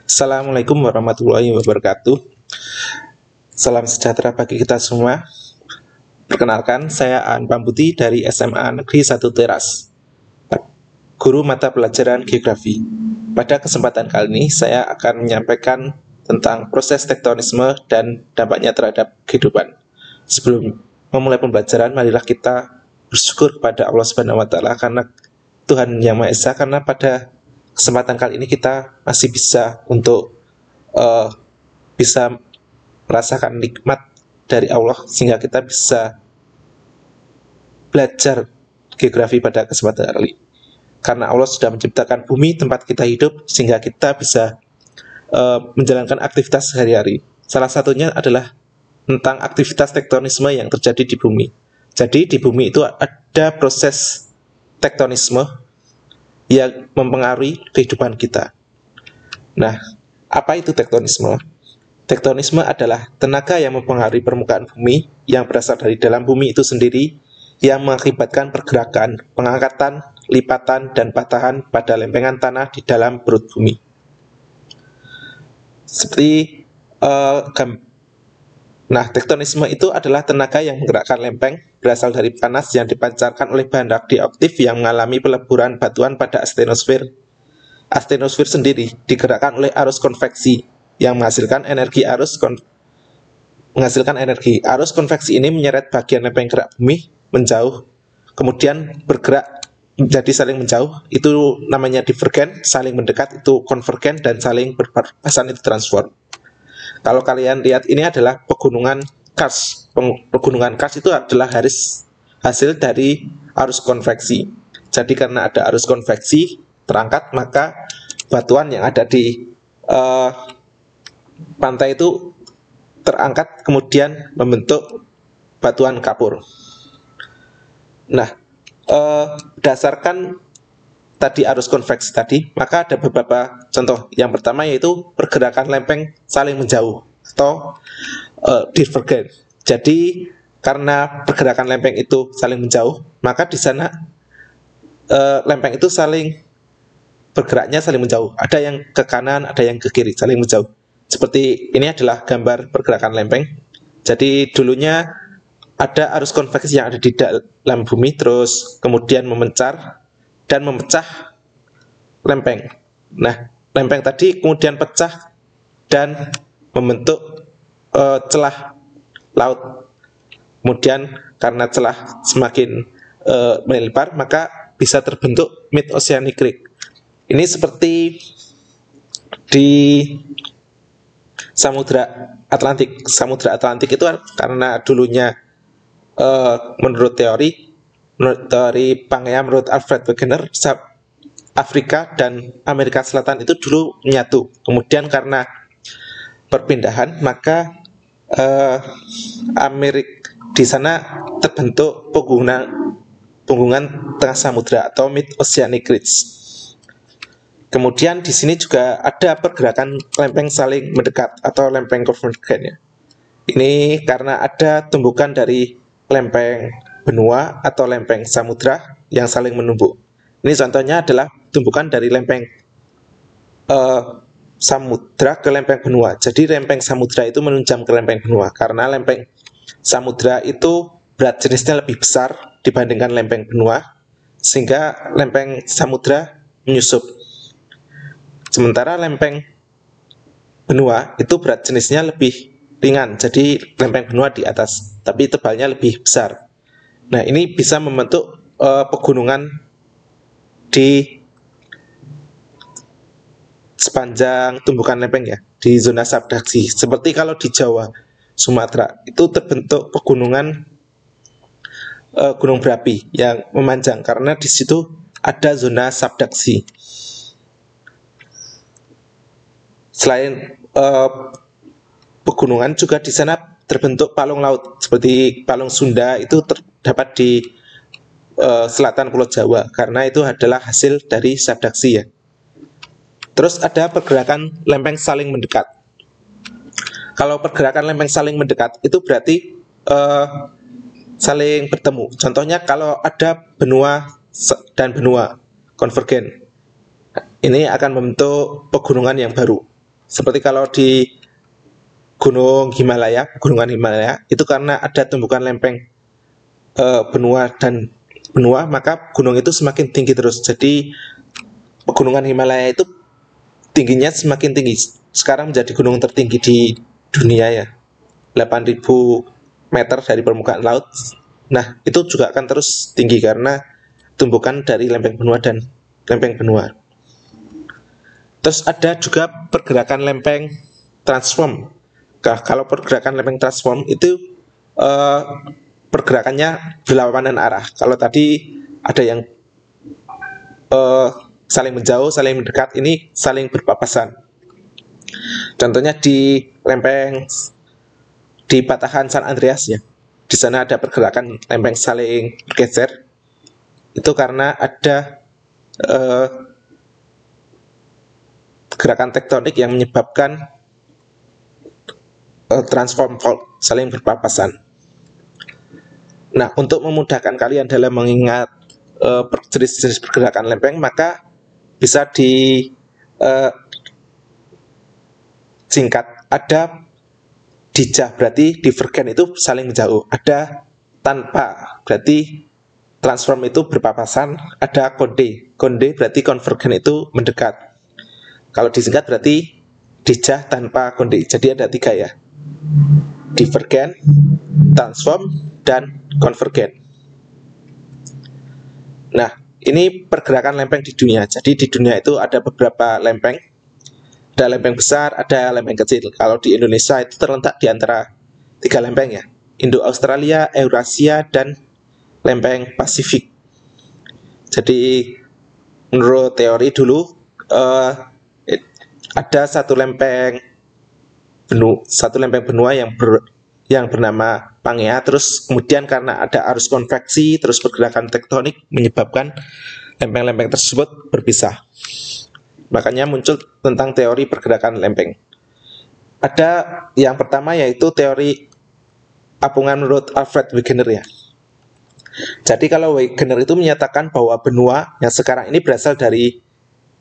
Assalamualaikum warahmatullahi wabarakatuh. Salam sejahtera bagi kita semua. Perkenalkan, saya Aan Pambuti dari SMA Negeri 1 Teras, guru mata pelajaran geografi. Pada kesempatan kali ini, saya akan menyampaikan tentang proses tektonisme dan dampaknya terhadap kehidupan. Sebelum memulai pembelajaran, marilah kita bersyukur kepada Allah Subhanahu wa Ta'ala karena Tuhan Yang Maha Esa, karena pada kesempatan kali ini kita masih bisa untuk bisa merasakan nikmat dari Allah, sehingga kita bisa belajar geografi pada kesempatan kali ini. Karena Allah sudah menciptakan bumi tempat kita hidup, sehingga kita bisa menjalankan aktivitas sehari-hari. Salah satunya adalah tentang aktivitas tektonisme yang terjadi di bumi. Jadi di bumi itu ada proses tektonisme yang mempengaruhi kehidupan kita. Nah, apa itu tektonisme? Tektonisme adalah tenaga yang mempengaruhi permukaan bumi yang berasal dari dalam bumi itu sendiri, yang mengakibatkan pergerakan, pengangkatan, lipatan, dan patahan pada lempengan tanah di dalam perut bumi. Seperti tektonisme itu adalah tenaga yang menggerakkan lempeng berasal dari panas yang dipancarkan oleh bahan radioaktif yang mengalami peleburan batuan pada astenosfer. Astenosfer sendiri digerakkan oleh arus konveksi yang menghasilkan energi arus konveksi ini menyeret bagian lempeng gerak bumi menjauh, kemudian bergerak menjadi saling menjauh, itu namanya divergen. Saling mendekat itu konvergen, dan saling berpapasan itu transform. Kalau kalian lihat, ini adalah pegunungan Kars. Pegunungan Kars itu adalah hasil dari arus konveksi. Jadi karena ada arus konveksi terangkat, maka batuan yang ada di pantai itu terangkat, kemudian membentuk batuan kapur. Nah, berdasarkan tadi arus konveksi tadi, maka ada beberapa contoh. Yang pertama yaitu pergerakan lempeng saling menjauh atau divergen. Jadi karena pergerakan lempeng itu saling menjauh, maka di sana lempeng itu bergeraknya saling menjauh. Ada yang ke kanan, ada yang ke kiri, saling menjauh. Seperti ini adalah gambar pergerakan lempeng. Jadi dulunya ada arus konveksi yang ada di dalam bumi, terus kemudian memencar dan memecah lempeng. Nah, lempeng tadi kemudian pecah dan membentuk celah laut. Kemudian karena celah semakin melebar, maka bisa terbentuk mid oceanic creek. Ini seperti di Samudra Atlantik. Samudra Atlantik itu karena dulunya menurut teori Pangea, menurut Alfred Wegener, Afrika dan Amerika Selatan itu dulu menyatu. Kemudian karena perpindahan, maka Amerika di sana terbentuk punggungan tengah samudra atau mid oceanic ridge. Kemudian di sini juga ada pergerakan lempeng saling mendekat atau lempeng konvergen ya. Ini karena ada tumbukan dari lempeng benua atau lempeng samudra yang saling menumbuk. Ini contohnya adalah tumbukan dari lempeng samudra ke lempeng benua. Jadi lempeng samudra itu menunjam ke lempeng benua karena lempeng samudra itu berat jenisnya lebih besar dibandingkan lempeng benua, sehingga lempeng samudra menyusup. Sementara lempeng benua itu berat jenisnya lebih ringan, jadi lempeng benua di atas, tapi tebalnya lebih besar. Nah, ini bisa membentuk pegunungan di sepanjang tumbukan lempeng ya, di zona subduksi. Seperti kalau di Jawa, Sumatera, itu terbentuk pegunungan gunung berapi yang memanjang karena di situ ada zona subduksi. Selain pegunungan, juga di sana terbentuk palung laut seperti palung Sunda, itu terdapat di selatan Pulau Jawa karena itu adalah hasil dari subduksi ya. Terus ada pergerakan lempeng saling mendekat. Kalau pergerakan lempeng saling mendekat itu berarti saling bertemu. Contohnya kalau ada benua dan benua konvergen, ini akan membentuk pegunungan yang baru. Seperti kalau di Gunung Himalaya, Pegunungan Himalaya, itu karena ada tumbukan lempeng benua dan benua, maka gunung itu semakin tinggi terus. Jadi Pegunungan Himalaya itu tingginya semakin tinggi. Sekarang menjadi gunung tertinggi di dunia ya, 8.000 meter dari permukaan laut. Nah, itu juga akan terus tinggi karena tumbukan dari lempeng benua dan lempeng benua. Terus ada juga pergerakan lempeng transform. Kalau pergerakan lempeng transform itu pergerakannya berlawanan arah. Kalau tadi ada yang saling menjauh, saling mendekat, ini saling berpapasan. Contohnya di lempeng di patahan San Andreas ya. Di sana ada pergerakan lempeng saling bergeser. Itu karena ada gerakan tektonik yang menyebabkan transform fault, saling berpapasan. Nah, untuk memudahkan kalian dalam mengingat jenis-jenis pergerakan lempeng, maka bisa singkat. Ada dijah, berarti divergen itu saling menjauh. Ada tanpa, berarti transform itu berpapasan. Ada konde, konde berarti konvergen itu mendekat. Kalau disingkat berarti dijah tanpa konde. Jadi ada 3 ya, divergen, transform, dan konvergen. Nah, ini pergerakan lempeng di dunia. Jadi di dunia itu ada beberapa lempeng. Ada lempeng besar, ada lempeng kecil. Kalau di Indonesia itu terletak di antara 3 lempeng ya, Indo-Australia, Eurasia, dan lempeng Pasifik. Jadi menurut teori dulu ada satu lempeng benua yang bernama Pangea. Terus kemudian karena ada arus konveksi, terus pergerakan tektonik menyebabkan lempeng-lempeng tersebut berpisah. Makanya muncul tentang teori pergerakan lempeng. Ada yang pertama yaitu teori apungan menurut Alfred Wegener ya. Jadi kalau Wegener itu menyatakan bahwa benua yang sekarang ini berasal dari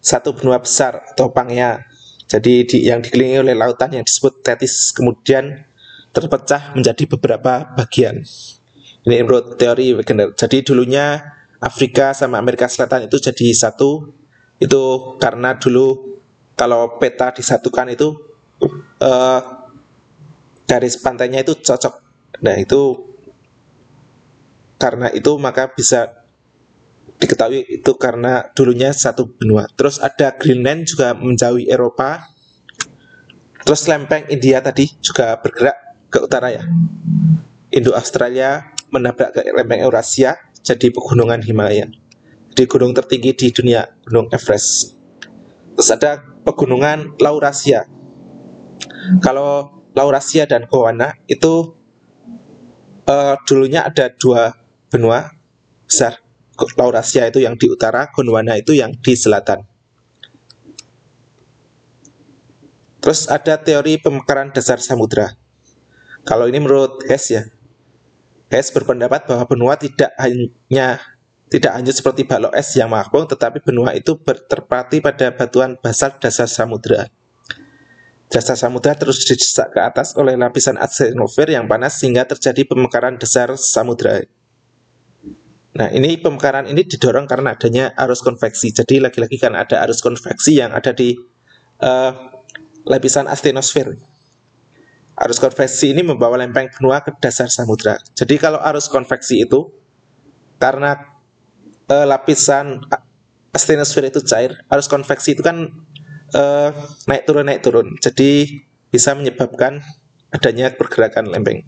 satu benua besar atau Pangea. Jadi yang dikelilingi oleh lautan yang disebut Tethys, kemudian terpecah menjadi beberapa bagian. Ini menurut teori Wegener. Jadi dulunya Afrika sama Amerika Selatan itu jadi satu. Itu karena dulu kalau peta disatukan itu garis pantainya itu cocok. Nah, itu karena itu maka bisa diketahui itu karena dulunya satu benua. Terus ada Greenland juga menjauhi Eropa. Terus lempeng India tadi juga bergerak ke utara ya. Indo-Australia menabrak ke lempeng Eurasia, jadi pegunungan Himalaya. Di gunung tertinggi di dunia, Gunung Everest. Terus ada pegunungan Laurasia. Kalau Laurasia dan Gondwana itu dulunya ada 2 benua besar. Laurasia itu yang di utara, Gondwana itu yang di selatan. Terus ada teori pemekaran dasar samudra. Kalau ini menurut Hess ya. Hess berpendapat bahwa benua tidak hanyut seperti balok es yang mengapung, tetapi benua itu terpati pada batuan basalt dasar samudra. Dasar samudra terus didesak ke atas oleh lapisan atmosfer yang panas sehingga terjadi pemekaran dasar samudra. Nah, ini pemekaran ini didorong karena adanya arus konveksi. Jadi lagi-lagi kan ada arus konveksi yang ada di lapisan asthenosfer. Arus konveksi ini membawa lempeng benua ke dasar samudra. Jadi kalau arus konveksi itu karena lapisan asthenosfer itu cair, arus konveksi itu kan naik turun. Jadi bisa menyebabkan adanya pergerakan lempeng.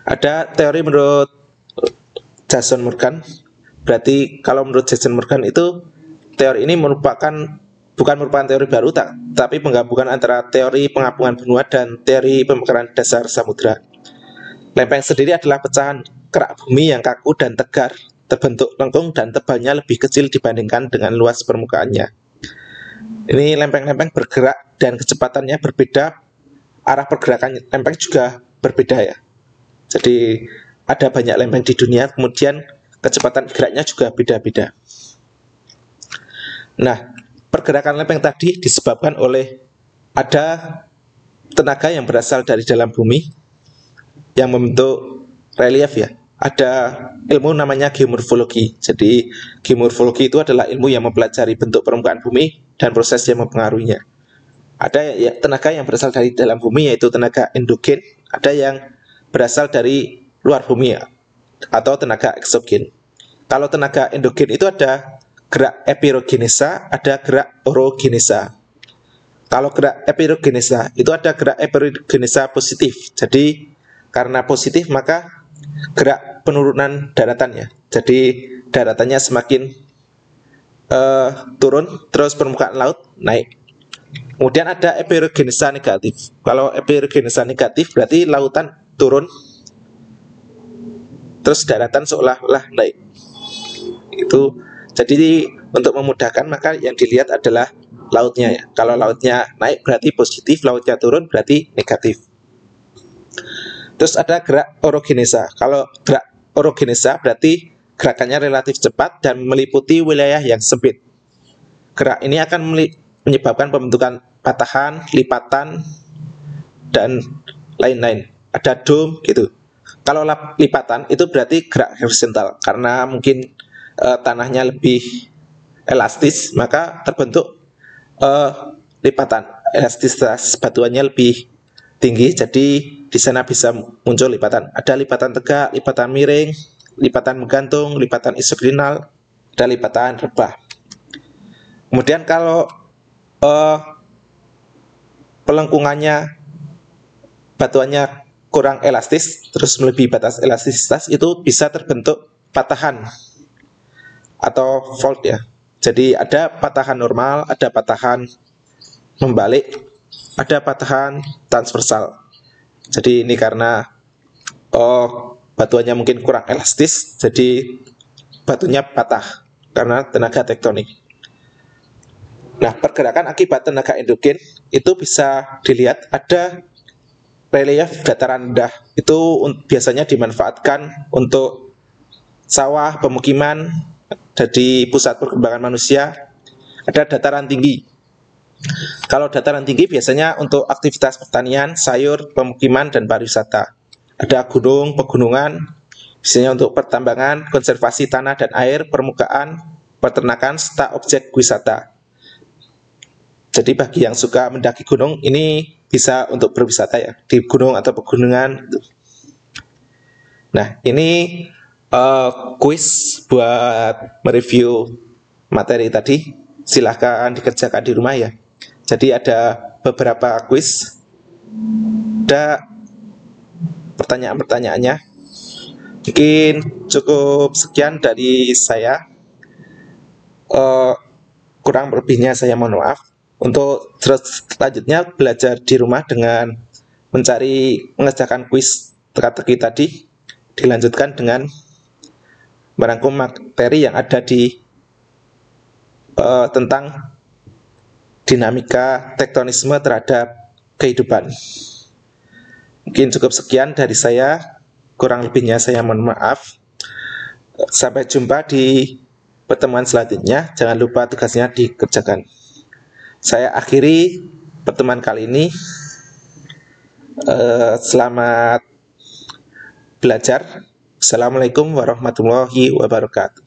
Ada teori menurut Jason Morgan. Berarti kalau menurut Jason Morgan itu teori ini bukan merupakan teori baru, tapi penggabungan antara teori pengapungan benua dan teori pemekaran dasar samudra. Lempeng sendiri adalah pecahan kerak bumi yang kaku dan tegar, terbentuk lengkung dan tebalnya lebih kecil dibandingkan dengan luas permukaannya. Ini lempeng-lempeng bergerak dan kecepatannya berbeda, arah pergerakan lempeng juga berbeda ya. Jadi ada banyak lempeng di dunia, kemudian kecepatan geraknya juga beda-beda. Nah, pergerakan lempeng tadi disebabkan oleh ada tenaga yang berasal dari dalam bumi yang membentuk relief ya. Ada ilmu namanya geomorfologi. Jadi geomorfologi itu adalah ilmu yang mempelajari bentuk permukaan bumi dan proses yang mempengaruhinya. Ada ya, tenaga yang berasal dari dalam bumi yaitu tenaga endogen, ada yang berasal dari luar bumi ya, atau tenaga eksogen. Kalau tenaga endogen itu ada gerak epirogenesa, ada gerak orogenesa. Kalau gerak epirogenesa itu ada gerak epirogenesa positif. Jadi karena positif maka gerak penurunan daratannya. Jadi daratannya semakin turun, terus permukaan laut naik. Kemudian ada epirogenesa negatif. Kalau epirogenesa negatif berarti lautan turun, terus daratan seolah-olah naik. Itu jadi untuk memudahkan maka yang dilihat adalah lautnya ya. Kalau lautnya naik berarti positif, lautnya turun berarti negatif. Terus ada gerak orogenesa. Kalau gerak orogenesa berarti gerakannya relatif cepat dan meliputi wilayah yang sempit. Gerak ini akan menyebabkan pembentukan patahan, lipatan, dan lain-lain. Ada dome gitu. Kalau lipatan itu berarti gerak horizontal karena mungkin tanahnya lebih elastis, maka terbentuk lipatan. Elastisitas batuannya lebih tinggi, jadi di sana bisa muncul lipatan. Ada lipatan tegak, lipatan miring, lipatan menggantung, lipatan isoklinal, ada lipatan rebah. Kemudian kalau pelengkungannya batuannya kurang elastis, terus melebihi batas elastisitas, itu bisa terbentuk patahan atau fault ya. Jadi ada patahan normal, ada patahan membalik, ada patahan transversal. Jadi ini karena batuannya mungkin kurang elastis, jadi batunya patah karena tenaga tektonik. Nah, pergerakan akibat tenaga endogen itu bisa dilihat ada relief dataran rendah. Itu biasanya dimanfaatkan untuk sawah, pemukiman, jadi pusat perkembangan manusia. Ada dataran tinggi. Kalau dataran tinggi biasanya untuk aktivitas pertanian, sayur, pemukiman, dan pariwisata. Ada gunung, pegunungan, biasanya untuk pertambangan, konservasi tanah dan air, permukaan, peternakan, serta objek wisata. Jadi bagi yang suka mendaki gunung, ini bisa untuk berwisata ya, di gunung atau pegunungan. Nah, ini kuis buat mereview materi tadi. Silahkan dikerjakan di rumah ya. Jadi ada beberapa kuis, ada pertanyaan-pertanyaannya. Mungkin cukup sekian dari saya. Kurang lebihnya saya mohon maaf. Untuk selanjutnya belajar di rumah dengan mengerjakan kuis teka-teki tadi, dilanjutkan dengan merangkum materi yang ada di tentang dinamika tektonisme terhadap kehidupan. Mungkin cukup sekian dari saya, kurang lebihnya saya mohon maaf. Sampai jumpa di pertemuan selanjutnya. Jangan lupa tugasnya dikerjakan. Saya akhiri pertemuan kali ini. Selamat belajar. Assalamualaikum warahmatullahi wabarakatuh.